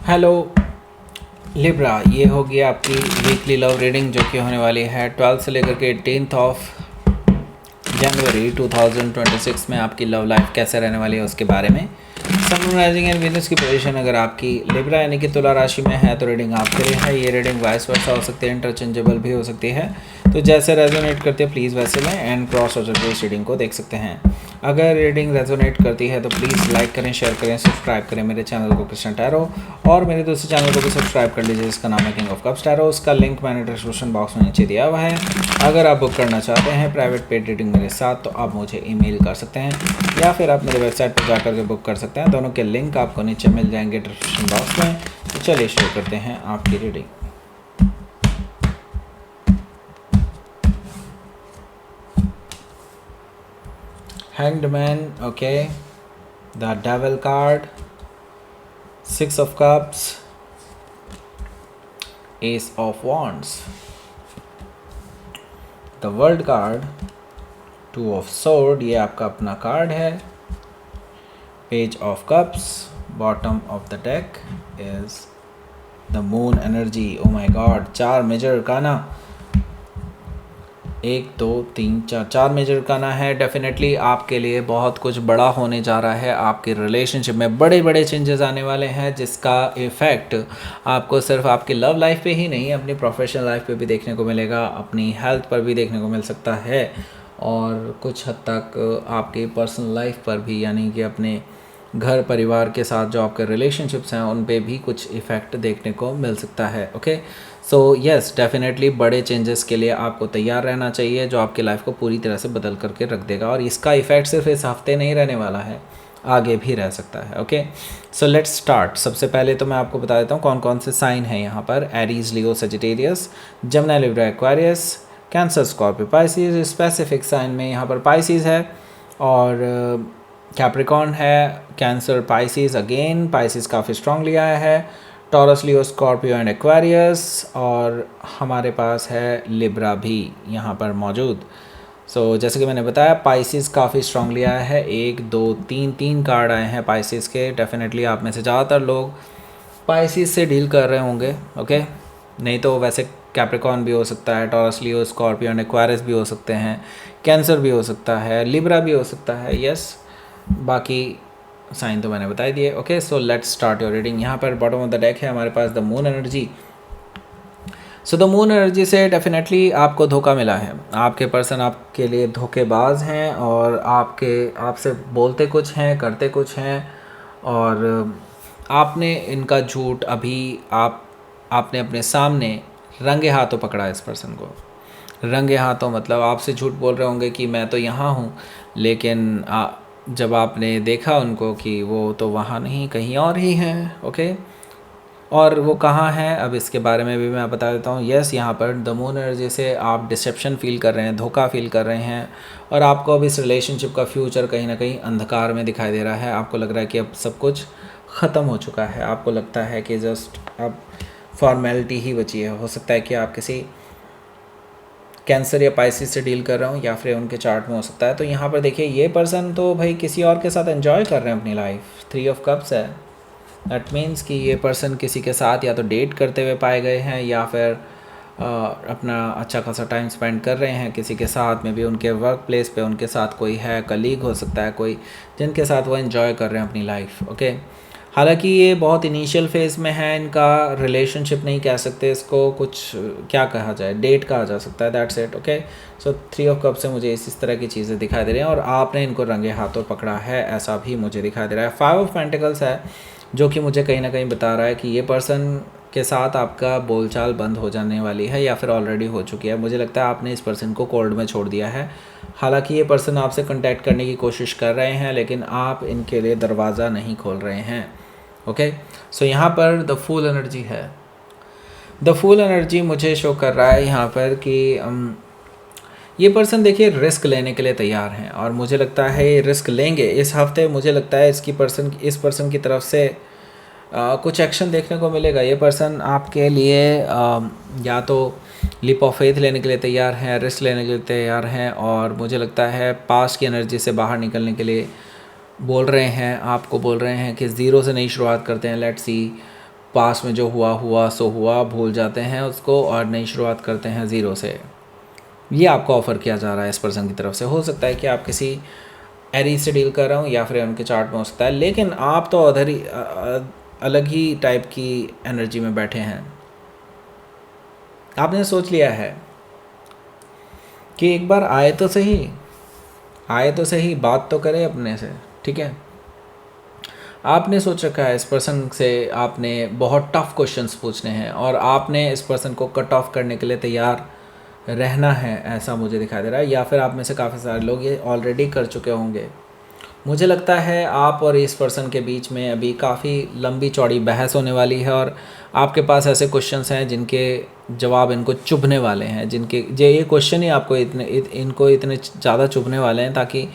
Hello Libra, ये होगी आपकी वीकली लव रीडिंग जो कि होने वाली है 12 से लेकर के 18 ऑफ जनवरी 2026 में। आपकी लव लाइफ कैसे रहने वाली है उसके बारे में। सन राइजिंग एंड वीनस की पोजीशन अगर आपकी लिब्रा यानी कि तुला राशि में है तो रीडिंग आपके लिए है। ये रीडिंग वाइस वर्सा हो सकती है, इंटरचेंजेबल भी हो सकती है, तो जैसे रेजोनेट करती है प्लीज़ वैसे लें एंड क्रॉस हो जाकर इस रीडिंग को देख सकते हैं। अगर रीडिंग रेजोनेट करती है तो प्लीज़ लाइक करें, शेयर करें, सब्सक्राइब करें मेरे चैनल को कृष्ण टैरो, और मेरे दूसरे चैनल को भी सब्सक्राइब कर लीजिए जिसका नाम है किंग ऑफ कप्स टैरो। उसका लिंक मैंने डिस्क्रिप्शन बॉक्स में नीचे दिया हुआ है। अगर आप बुक करना चाहते हैं प्राइवेट पेड रीडिंग मेरे साथ तो आप मुझे ईमेल कर सकते हैं या फिर आप मेरे वेबसाइट पर जाकर के बुक कर सकते हैं। दोनों के लिंक आपको नीचे मिल जाएंगे डिस्क्रिप्शन बॉक्स में। तो चलिए शुरू करते हैं आपकी reading. Hanged Man, okay. The Devil card, Six of Cups, Ace of Wands, The World card, Two of Sword, ये आपका अपना कार्ड है। Page of Cups, bottom of the deck is the Moon energy. Oh my God, 4 major arcana, 1 2 3 4 major arcana है। Definitely आपके लिए बहुत कुछ बड़ा होने जा रहा है। आपके रिलेशनशिप में बड़े बड़े चेंजेस आने वाले हैं जिसका इफ़ेक्ट आपको सिर्फ आपकी लव लाइफ पे ही नहीं, अपनी प्रोफेशनल लाइफ पे भी देखने को मिलेगा, अपनी हेल्थ पर भी देखने को मिल सकता है, और कुछ हद तक आपकी पर्सनल लाइफ पर भी, यानी कि अपने घर परिवार के साथ जो आपके रिलेशनशिप्स हैं उन पे भी कुछ इफ़ेक्ट देखने को मिल सकता है। ओके, सो यस, डेफिनेटली बड़े चेंजेस के लिए आपको तैयार रहना चाहिए जो आपकी लाइफ को पूरी तरह से बदल करके रख देगा, और इसका इफ़ेक्ट सिर्फ इस हफ्ते नहीं रहने वाला है, आगे भी रह सकता है। Okay, so let's start. सबसे पहले तो मैं आपको बता देता हूँ कौन कौन से साइन हैं यहाँ पर। Aries, Leo, Sagittarius, Gemini, Libra, Aquarius, Cancer, Scorpio, Pisces. Specific sign में यहाँ पर पाइसिस है और कैप्रिकॉर्न है, कैंसर, पाइसिस, अगेन पाइसिस काफ़ी स्ट्रांगली आया है, Taurus, Leo, Scorpio and Aquarius, और हमारे पास है लिब्रा भी यहाँ पर मौजूद। सो जैसे कि मैंने बताया पाइसिस काफ़ी स्ट्रांगली आया है। 1 2 3 3 कार्ड आए हैं पाइसिस के। डेफिनेटली आप में से ज़्यादातर लोग पाइसिस से डील कर रहे होंगे। ओके, नहीं तो वैसे कैप्रिकॉर्न भी हो सकता है, Taurus, Leo, Scorpio and Aquarius भी हो सकते हैं, कैंसर भी हो सकता है, लिब्रा भी हो सकता है। यस, बाकी साइन तो मैंने बता दिए। Okay, so let's start your reading. यहाँ पर बॉटम ऑफ द डेक है हमारे पास the moon energy. So the moon energy से डेफिनेटली आपको धोखा मिला है। आपके पर्सन आपके लिए धोखेबाज हैं और आपसे बोलते कुछ हैं, करते कुछ हैं, और आपने इनका झूठ अभी आपने अपने सामने रंगे हाथों पकड़ा है। इस पर्सन को रंगे हाथों मतलब आपसे झूठ बोल रहे होंगे कि मैं तो यहाँ हूँ, लेकिन जब आपने देखा उनको कि वो तो वहाँ नहीं कहीं और ही हैं। ओके, और वो कहाँ हैं अब इसके बारे में भी मैं बता देता हूँ। यस, यहाँ पर द मून एनर्जी से आप डिसेप्शन फील कर रहे हैं, धोखा फील कर रहे हैं, और आपको अब इस रिलेशनशिप का फ्यूचर कहीं ना कहीं अंधकार में दिखाई दे रहा है। आपको लग रहा है कि अब सब कुछ ख़त्म हो चुका है। आपको लगता है कि जस्ट अब फॉर्मेलिटी ही बची है। हो सकता है कि आप किसी कैंसर या पाइसिस से डील कर रहा हूँ या फिर उनके चार्ट में हो सकता है। तो यहाँ पर देखिए ये पर्सन तो भाई किसी और के साथ एंजॉय कर रहे हैं अपनी लाइफ। 3 ऑफ कप्स है, दैट मीन्स कि ये पर्सन किसी के साथ या तो डेट करते हुए पाए गए हैं या फिर अपना अच्छा खासा टाइम स्पेंड कर रहे हैं किसी के साथ में भी। उनके वर्क प्लेस पे उनके साथ कोई है, कलीग हो सकता है कोई, जिनके साथ वो एंजॉय कर रहे हैं अपनी लाइफ। ओके, हालांकि ये बहुत इनिशियल फेज़ में है इनका। रिलेशनशिप नहीं कह सकते इसको, कुछ क्या कहा जाए, डेट कहा जा सकता है। That's it. Okay, so 3 of cup से मुझे इस तरह की चीज़ें दिखाई दे रही हैं और आपने इनको रंगे हाथों पकड़ा है, ऐसा भी मुझे दिखाई दे रहा है। 5 ऑफ पेंटिकल्स है जो कि मुझे कहीं ना कहीं बता रहा है कि ये पर्सन के साथ आपका बोलचाल बंद हो जाने वाली है या फिर ऑलरेडी हो चुकी है। मुझे लगता है आपने इस पर्सन को कोल्ड में छोड़ दिया है। हालांकि ये पर्सन आपसे कांटेक्ट करने की कोशिश कर रहे हैं लेकिन आप इनके लिए दरवाज़ा नहीं खोल रहे हैं। ओके, सो यहाँ पर द फूल एनर्जी है। द फूल एनर्जी मुझे शो कर रहा है यहाँ पर कि ये पर्सन देखिए रिस्क लेने के लिए तैयार हैं, और मुझे लगता है ये रिस्क लेंगे इस हफ्ते। मुझे लगता है इस पर्सन की तरफ से कुछ एक्शन देखने को मिलेगा। ये पर्सन आपके लिए या तो लीप ऑफ फेथ लेने के लिए तैयार हैं, रिस्क लेने के लिए तैयार हैं, और मुझे लगता है पास्ट की एनर्जी से बाहर निकलने के लिए बोल रहे हैं, आपको बोल रहे हैं कि ज़ीरो से नई शुरुआत करते हैं। लेट्स सी पास में जो हुआ हुआ सो हुआ, भूल जाते हैं उसको और नई शुरुआत करते हैं ज़ीरो से। ये आपको ऑफ़र किया जा रहा है इस पर्सन की तरफ से। हो सकता है कि आप किसी एरी से डील कर रहे हो या फिर उनके चार्ट में हो सकता है, लेकिन आप तो अदर ही अलग ही टाइप की एनर्जी में बैठे हैं। आपने सोच लिया है कि एक बार आए तो सही, बात तो करे अपने से, ठीक है। आपने सोच रखा है इस पर्सन से आपने बहुत टफ क्वेश्चंस पूछने हैं और आपने इस पर्सन को कट ऑफ करने के लिए तैयार रहना है, ऐसा मुझे दिखाई दे रहा है। या फिर आप में से काफ़ी सारे लोग ये ऑलरेडी कर चुके होंगे। मुझे लगता है आप और इस पर्सन के बीच में अभी काफ़ी लंबी चौड़ी बहस होने वाली है और आपके पास ऐसे क्वेश्चंस हैं जिनके जवाब इनको चुभने वाले हैं, ये क्वेश्चन ही आपको इनको इतने ज़्यादा चुभने वाले हैं ताकि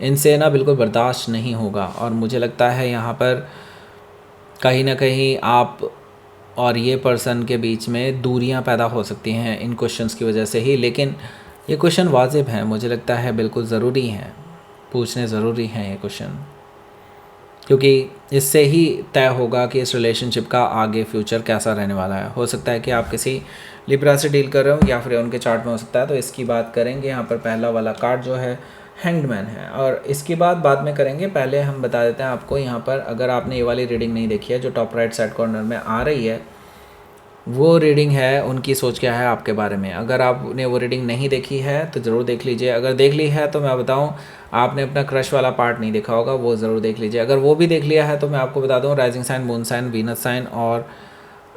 इनसे ना बिल्कुल बर्दाश्त नहीं होगा। और मुझे लगता है यहाँ पर कहीं ना कहीं आप और ये पर्सन के बीच में दूरियां पैदा हो सकती हैं इन क्वेश्चंस की वजह से ही। लेकिन ये क्वेश्चन वाजिब हैं, मुझे लगता है बिल्कुल ज़रूरी हैं, पूछने ज़रूरी हैं ये क्वेश्चन, क्योंकि इससे ही तय होगा कि इस रिलेशनशिप का आगे फ्यूचर कैसा रहने वाला है। हो सकता है कि आप किसी लिब्रा से डील कर रहे हो या फिर उनके चार्ट में हो सकता है, तो इसकी बात करेंगे। यहाँ पर पहला वाला कार्ड जो है हैंग्ड मैन है और इसकी बात बाद में करेंगे। पहले हम बता देते हैं आपको, यहाँ पर अगर आपने ये वाली रीडिंग नहीं देखी है जो टॉप राइट साइड कॉर्नर में आ रही है, वो रीडिंग है उनकी सोच क्या है आपके बारे में। अगर आपने वो रीडिंग नहीं देखी है तो ज़रूर देख लीजिए। अगर देख ली है तो मैं बताऊं, आपने अपना क्रश वाला पार्ट नहीं देखा होगा, वो ज़रूर देख लीजिए। अगर वो भी देख लिया है तो मैं आपको बता दूं, rising sign, moon sign, Venus sign और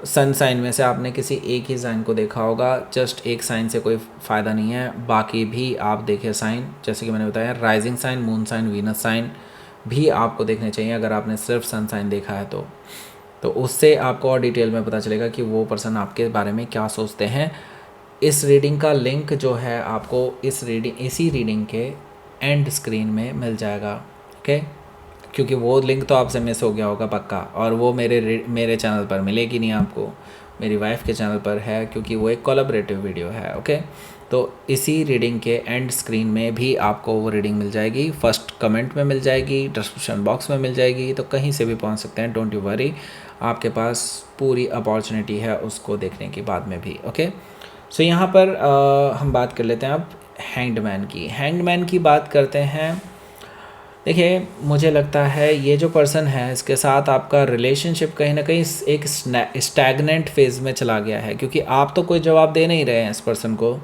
सन साइन में से आपने किसी एक ही साइन को देखा होगा। जस्ट एक साइन से कोई फ़ायदा नहीं है, बाकी भी आप देखें साइन। जैसे कि मैंने बताया, rising sign, moon sign, Venus sign भी आपको देखने चाहिए। अगर आपने सिर्फ सन साइन देखा है तो उससे आपको और डिटेल में पता चलेगा कि वो पर्सन आपके बारे में क्या सोचते हैं। इस रीडिंग का लिंक जो है आपको इसी रीडिंग के एंड स्क्रीन में मिल जाएगा, ओके। क्योंकि वो लिंक तो आपसे मिस हो गया होगा पक्का, और वो मेरे चैनल पर मिलेगी नहीं आपको, मेरी वाइफ के चैनल पर है, क्योंकि वो एक कोलैबोरेटिव वीडियो है, ओके। तो इसी रीडिंग के एंड स्क्रीन में भी आपको वो रीडिंग मिल जाएगी, फर्स्ट कमेंट में मिल जाएगी, डिस्क्रिप्शन बॉक्स में मिल जाएगी, तो कहीं से भी पहुंच सकते हैं, डोंट यू वरी। आपके पास पूरी अपॉर्चुनिटी है उसको देखने की बाद में भी, ओके। सो यहाँ पर हम बात कर लेते हैं अब हैंग्ड मैन की बात करते हैं। देखिए, मुझे लगता है ये जो पर्सन है इसके साथ आपका रिलेशनशिप कहीं ना कहीं एक स्टैग्नेंट फेज़ में चला गया है, क्योंकि आप तो कोई जवाब दे नहीं रहे हैं इस पर्सन को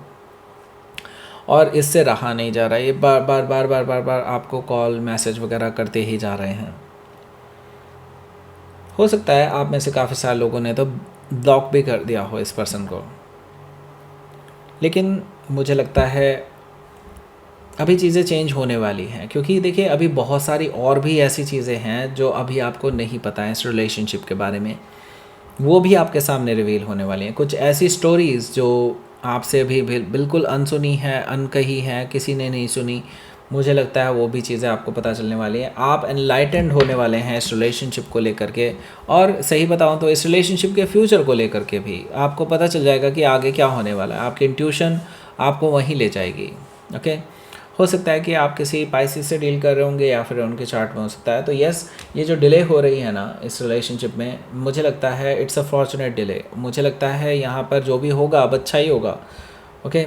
और इससे रहा नहीं जा रहा है। ये बार बार आपको कॉल मैसेज वगैरह करते ही जा रहे हैं। हो सकता है आप में से काफ़ी सारे लोगों ने तो ब्लॉक भी कर दिया हो इस पर्सन को, लेकिन मुझे लगता है अभी चीज़ें चेंज होने वाली हैं। क्योंकि देखिए, अभी बहुत सारी और भी ऐसी चीज़ें हैं जो अभी आपको नहीं पता है इस रिलेशनशिप के बारे में, वो भी आपके सामने रिवील होने वाली हैं। कुछ ऐसी स्टोरीज़ जो आपसे अभी बिल्कुल अनसुनी है, अनकही है, किसी ने नहीं सुनी, मुझे लगता है वो भी चीज़ें आपको पता चलने वाली हैं। आप एनलाइटेंड होने वाले हैं इस रिलेशनशिप को लेकर के, और सही बताऊं तो इस रिलेशनशिप के फ्यूचर को लेकर के भी आपको पता चल जाएगा कि आगे क्या होने वाला है। आपकी इंट्यूशन आपको वहीं ले जाएगी, ओके। हो सकता है कि आप किसी पाइसिस से डील कर रहे होंगे या फिर उनके चार्ट में हो सकता है। तो यस, ये जो डिले हो रही है ना इस रिलेशनशिप में, मुझे लगता है इट्स अ फॉर्चुनेट डिले। मुझे लगता है यहाँ पर जो भी होगा अब अच्छा ही होगा, ओके।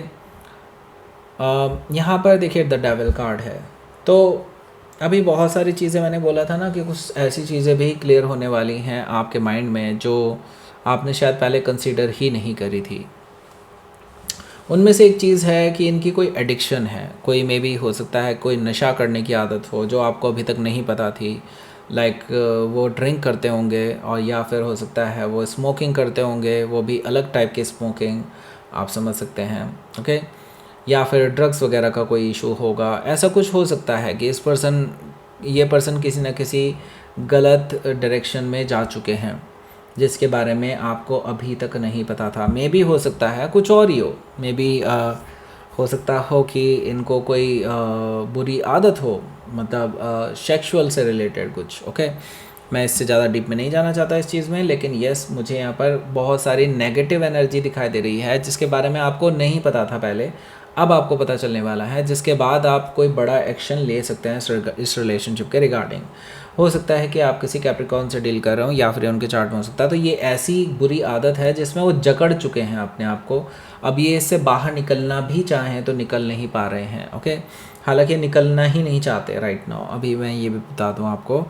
यहाँ पर देखिए द डेविल कार्ड है, तो अभी बहुत सारी चीज़ें मैंने बोला था ना कि कुछ ऐसी चीज़ें भी क्लियर होने वाली हैं आपके माइंड में जो आपने शायद पहले कंसीडर ही नहीं करी थी। उनमें से एक चीज़ है कि इनकी कोई एडिक्शन है, कोई मे बी हो सकता है कोई नशा करने की आदत हो जो आपको अभी तक नहीं पता थी। लाइक वो ड्रिंक करते होंगे, और या फिर हो सकता है वो स्मोकिंग करते होंगे, वो भी अलग टाइप की स्मोकिंग, आप समझ सकते हैं, ओके। या फिर ड्रग्स वगैरह का कोई इशू होगा। ऐसा कुछ हो सकता है कि ये पर्सन किसी न किसी गलत डायरेक्शन में जा चुके हैं जिसके बारे में आपको अभी तक नहीं पता था। मे बी हो सकता है कुछ और ही हो, मे बी हो सकता हो कि इनको कोई बुरी आदत हो, मतलब सेक्सुअल से रिलेटेड कुछ, ओके। मैं इससे ज़्यादा डीप में नहीं जाना चाहता इस चीज़ में, लेकिन यस, मुझे यहाँ पर बहुत सारी नेगेटिव एनर्जी दिखाई दे रही है जिसके बारे में आपको नहीं पता था पहले, अब आपको पता चलने वाला है, जिसके बाद आप कोई बड़ा एक्शन ले सकते हैं इस रिलेशनशिप के रिगार्डिंग। हो सकता है कि आप किसी कैप्रिकॉर्न से डील कर रहे हो या फिर उनके चार्ट में हो सकता है। तो ये ऐसी बुरी आदत है जिसमें वो जकड़ चुके हैं अपने आप को। अब ये इससे बाहर निकलना भी चाहें तो निकल नहीं पा रहे हैं। ओके, हालांकि निकलना ही नहीं चाहते राइट नाउ। अभी मैं ये भी बता दूँ आपको,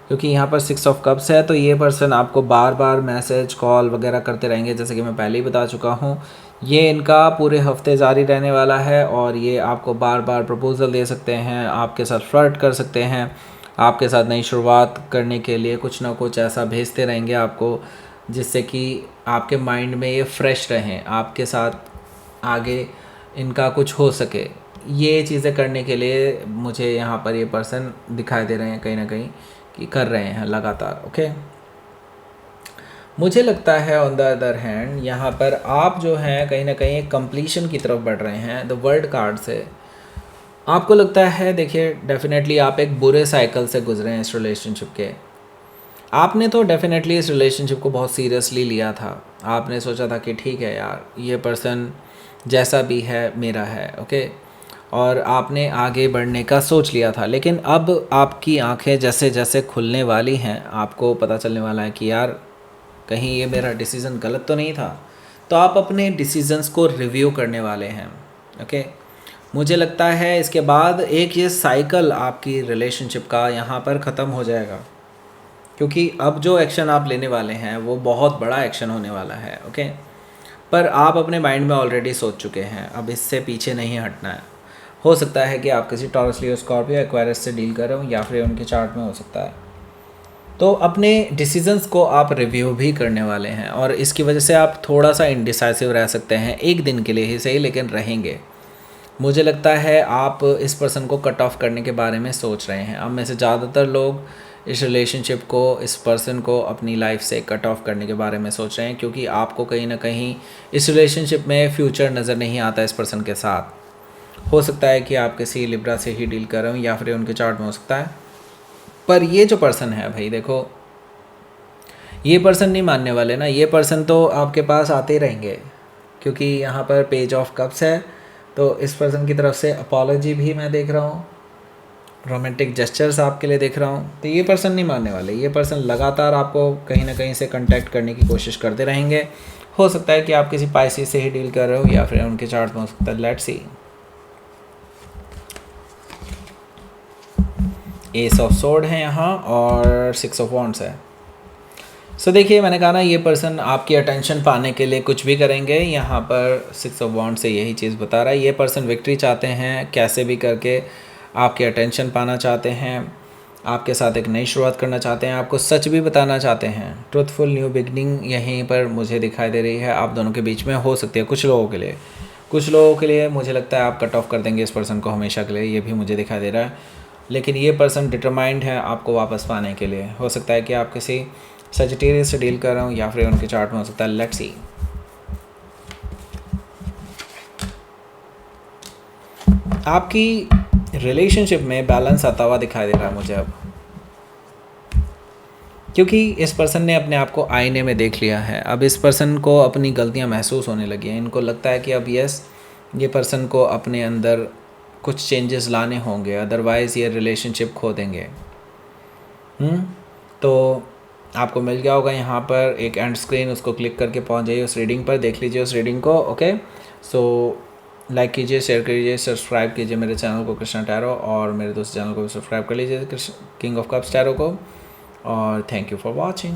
क्योंकि यहाँ पर 6 ऑफ कप्स है, तो ये पर्सन आपको बार बार मैसेज कॉल वगैरह करते रहेंगे, जैसे कि मैं पहले ही बता चुका हूँ। ये इनका पूरे हफ्ते जारी रहने वाला है और ये आपको बार बार प्रपोज़ल दे सकते हैं, आपके साथ फ्लर्ट कर सकते हैं, आपके साथ नई शुरुआत करने के लिए कुछ ना कुछ ऐसा भेजते रहेंगे आपको, जिससे कि आपके माइंड में ये फ्रेश रहें, आपके साथ आगे इनका कुछ हो सके। ये चीज़ें करने के लिए मुझे यहाँ पर ये पर्सन दिखाई दे रहे हैं कहीं ना कहीं कि कर रहे हैं लगातार। ओके, मुझे लगता है ऑन द अदर हैंड यहाँ पर आप जो हैं कहीं ना कहीं एक कंप्लीशन की तरफ बढ़ रहे हैं द वर्ल्ड कार्ड से। आपको लगता है, देखिए डेफिनेटली आप एक बुरे साइकिल से गुजरे हैं इस रिलेशनशिप के। आपने तो डेफिनेटली इस रिलेशनशिप को बहुत सीरियसली लिया था। आपने सोचा था कि ठीक है यार, ये पर्सन जैसा भी है मेरा है। ओके, और आपने आगे बढ़ने का सोच लिया था। लेकिन अब आपकी आंखें जैसे जैसे खुलने वाली हैं, आपको पता चलने वाला है कि यार कहीं ये मेरा डिसीज़न गलत तो नहीं था। तो आप अपने डिसीजंस को रिव्यू करने वाले हैं। ओके, मुझे लगता है इसके बाद एक ये साइकिल आपकी रिलेशनशिप का यहाँ पर ख़त्म हो जाएगा, क्योंकि अब जो एक्शन आप लेने वाले हैं वो बहुत बड़ा एक्शन होने वाला है। ओके, पर आप अपने माइंड में ऑलरेडी सोच चुके हैं, अब इससे पीछे नहीं हटना है। हो सकता है कि आप किसी टॉरस, लियो, स्कॉर्पियो, एक्वेरियस से डील कर रहे हो या फिर उनके चार्ट में हो सकता है। तो अपने डिसीजंस को आप रिव्यू भी करने वाले हैं और इसकी वजह से आप थोड़ा सा इनडिसाइसिव रह सकते हैं, एक दिन के लिए ही सही लेकिन रहेंगे। मुझे लगता है आप इस पर्सन को कट ऑफ करने के बारे में सोच रहे हैं। अब में से ज़्यादातर लोग इस रिलेशनशिप को, इस पर्सन को अपनी लाइफ से कट ऑफ करने के बारे में सोच रहे हैं, क्योंकि आपको कहीं ना कहीं इस रिलेशनशिप में फ्यूचर नज़र नहीं आता इस पर्सन के साथ। हो सकता है कि आप किसी लिब्रा से ही डील कर रहे हो या फिर उनके चार्ट में हो सकता है। पर ये जो पर्सन है भाई, देखो ये पर्सन नहीं मानने वाले ना। ये पर्सन तो आपके पास आते ही रहेंगे, क्योंकि यहाँ पर पेज ऑफ कप्स है। तो इस पर्सन की तरफ से अपॉलॉजी भी मैं देख रहा हूँ, रोमांटिक जेस्चर्स आपके लिए देख रहा हूँ। तो ये पर्सन नहीं मानने वाले। ये पर्सन लगातार आपको कहीं ना कहीं से कांटेक्ट करने की कोशिश करते रहेंगे। हो सकता है कि आप किसी पाइसी से ही डील कर रहे हो या फिर उनके चार्ट में हो सकता है। Let's see, S of sword है यहाँ और 6 ऑफ वॉन्ड्स है। सो देखिए, मैंने कहा ना ये पर्सन आपकी अटेंशन पाने के लिए कुछ भी करेंगे। यहाँ पर 6 ऑफ वॉन्ड से यही चीज़ बता रहा है। ये पर्सन विक्ट्री चाहते हैं, कैसे भी करके आपकी अटेंशन पाना चाहते हैं, आपके साथ एक नई शुरुआत करना चाहते हैं, आपको सच भी बताना चाहते हैं। ट्रुथफुल न्यू बिगनिंग यहीं पर मुझे दिखाई दे रही है आप दोनों के बीच में। हो सकती है कुछ लोगों के लिए, मुझे लगता है आप कट ऑफ कर देंगे इस पर्सन को हमेशा के लिए, ये भी मुझे दिखाई दे रहा है। लेकिन ये पर्सन डिटरमाइंड है आपको वापस पाने के लिए। हो सकता है कि आप किसी सजिटेरियस से डील कर रहा हूँ या फिर उनके चार्ट में हो सकता है। लेट्स सी, आपकी रिलेशनशिप में बैलेंस आता हुआ दिखाई दे रहा है मुझे अब, क्योंकि इस पर्सन ने अपने आप को आईने में देख लिया है। अब इस पर्सन को अपनी गलतियां महसूस होने लगी हैं। इनको लगता है कि अब यस, ये पर्सन को अपने अंदर कुछ चेंजेस लाने होंगे, अदरवाइज़ ये रिलेशनशिप खो देंगे। तो आपको मिल गया होगा यहाँ पर एक एंड स्क्रीन, उसको क्लिक करके पहुँच जाइए उस रीडिंग पर, देख लीजिए उस रीडिंग को। ओके, सो लाइक कीजिए, शेयर कीजिए, सब्सक्राइब कीजिए मेरे चैनल को कृष्णा टैरो, और मेरे दोस्त चैनल को भी सब्सक्राइब कर लीजिए किंग ऑफ कप्स टैरो को। और थैंक यू फॉर वॉचिंग।